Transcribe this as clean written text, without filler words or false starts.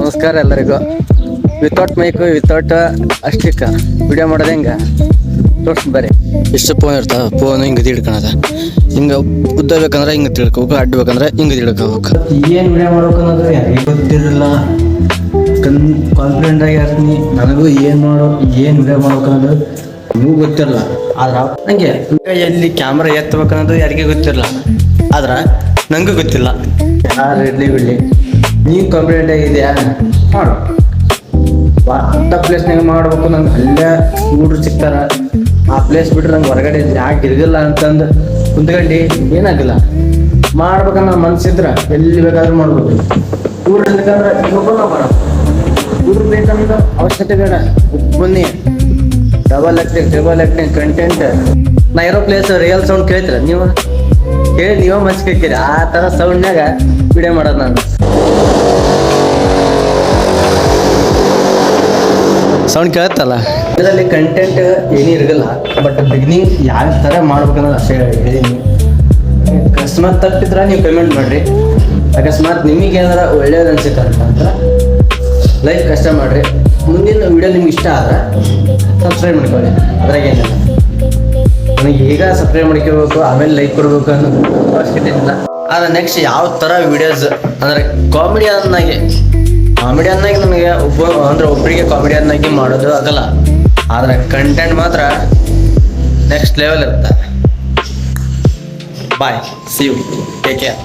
ನಮಸ್ಕಾರ ಎಲ್ಲರಿಗೂ. Without mic without ಅಷ್ಟಿಕ್ಕ video ಮಾಡೋದು ಹೆಂಗೆ ತೋರಿಸ್ ಬರ್ರಿ. ಎಷ್ಟು ಫೋನ್ ಇರ್ತಾವೆ, ಫೋನ್ ಹಿಂಗೆ ಹಿಡ್ಕೊಳದ, ಹಿಂಗೆ ಉದ್ದ ಬೇಕಂದ್ರೆ ಹಿಂಗೆ ತಿಳ್ಕೊಬೇಕು, ಅಡ್ಡ ಬೇಕಂದ್ರೆ ಹಿಂಗೆ ತಿಳ್ಕೊಬೇಕು. ಏನು ವಿಡಿಯೋ ಮಾಡ್ಬೇಕು ಅನ್ನೋದು ಯಾರಿಗೂ ಗೊತ್ತಿರಲಿಲ್ಲ. ಕಾನ್ಫಿಡೆಂಟ್ ಆಗಿ ಇರ್ತೀನಿ. ನನಗೂ ಏನು ವಿಡಿಯೋ ಮಾಡ್ಬೇಕು ಅನ್ನೋದು ನಿಮಗೂ ಗೊತ್ತಿರಲ್ಲ. ಆದ್ರೆ ನನಗೆ ಎಲ್ಲಿ ಕ್ಯಾಮ್ರಾ ಎತ್ತಬೇಕನ್ನೋದು ಯಾರಿಗೂ ಗೊತ್ತಿರಲ್ಲ. ಆದ್ರೆ ನನಗೂ ಗೊತ್ತಿಲ್ಲ. ಯಾರು ಇರಲಿ ಬಿಡಲಿ, ನೀವು ಕಾನ್ಫಿಡೆಂಟ್ ಆಗಿದೆಯಾ ಮಾಡು. ಅಂಥ ಪ್ಲೇಸ್ನಾಗ ಮಾಡ್ಬೇಕು. ನಂಗೆ ಅಲ್ಲೇ ಹುಡುಗರು ಸಿಗ್ತಾರ. ಆ ಪ್ಲೇಸ್ ಬಿಟ್ರೆ ನಂಗೆ ಹೊರಗಡೆ ಯಾಕೆ ಇರಗಿಲ್ಲ ಅಂತಂದು ಕುಂತ್ಕೊಂಡು ಏನಾಗಿಲ್ಲ. ಮಾಡ್ಬೇಕನ್ನ ಮನ್ಸಿದ್ರೆ ಎಲ್ಲಿ ಬೇಕಾದ್ರೂ ಮಾಡ್ಬೋದು. ಊರು ಬೇಕಂದ್ರೆ ಒಬ್ಬನ ಮಾಡೋದು, ಊರು ಬೇಕಂದ್ರೆ ಅವಶ್ಯಕತೆ ಬೇಡ. ಬನ್ನಿ, ಡಬಲ್ ಆ್ಯಕ್ಟಿಂಗ್ ಕಂಟೆಂಟ್. ನಾ ಇರೋ ಪ್ಲೇಸ್ ರಿಯಲ್ ಸೌಂಡ್ ಕೇಳ್ತೀರ ನೀವು? ಕೇಳಿ ನೀವೇ ಮನ್ಸು ಕೇಳ್ತೀರಿ. ಆ ಥರ ಸೌಂಡ್ನಾಗ ವಿಡಿಯೋ ಮಾಡೋದು ನಾನು. ಸೌಂಡ್ ಕೇಳುತ್ತಲ್ಲ, ಇದರಲ್ಲಿ ಕಂಟೆಂಟ್ ಏನೂ ಇರಲ್ಲ. ಬಟ್ ಬಿಗಿನಿಂಗ್ ಯಾವ ಥರ ಮಾಡ್ಬೇಕನ್ನೋದು ಅಷ್ಟೇ ಹೇಳಿದ್ದೀನಿ. ಅಕಸ್ಮಾತ್ ತಪ್ಪಿದ್ರೆ ನೀವು ಕಮೆಂಟ್ ಮಾಡಿರಿ. ಅಕಸ್ಮಾತ್ ನಿಮಗೆ ಏನಾರ ಒಳ್ಳೇದು ಅನ್ಸುತ್ತೆ ಅಂತಂದ್ರೆ ಲೈಕ್ ಕಷ್ಟ ಮಾಡಿರಿ. ಮುಂದಿನ ವಿಡಿಯೋ ನಿಮ್ಗೆ ಇಷ್ಟ ಆದ್ರೆ ಸಬ್ಸ್ಕ್ರೈಬ್ ಮಾಡ್ಕೊಳ್ಳಿ. ಅದ್ರಾಗೇನಿಲ್ಲ. ನನಗೆ ಈಗ ಸಬ್ಸ್ಕ್ರೈಬ್ ಮಾಡ್ಕೋಬೇಕು, ಆಮೇಲೆ ಲೈಕ್ ಕೊಡಬೇಕು ಅನ್ನೋದು ಅವಶ್ಯಕತೆ ಇಲ್ಲ. ಆದರೆ ನೆಕ್ಸ್ಟ್ ಯಾವ ಥರ ವಿಡಿಯೋಸ್ ಅಂದರೆ ಕಾಮಿಡಿಯನ್ನಾಗಿ ನನಗೆ ಒಬ್ಬರಿಗೆ ಕಾಮಿಡಿಯನ್ನಾಗಿ ಮಾಡೋದು ಆಗಲ್ಲ. ಆದರೆ ಕಂಟೆಂಟ್ ಮಾತ್ರ ನೆಕ್ಸ್ಟ್ ಲೆವೆಲ್ ಇರುತ್ತೆ. ಬಾಯ್, ಸಿ ಯು, ಟೇಕ್ ಕೇರ್.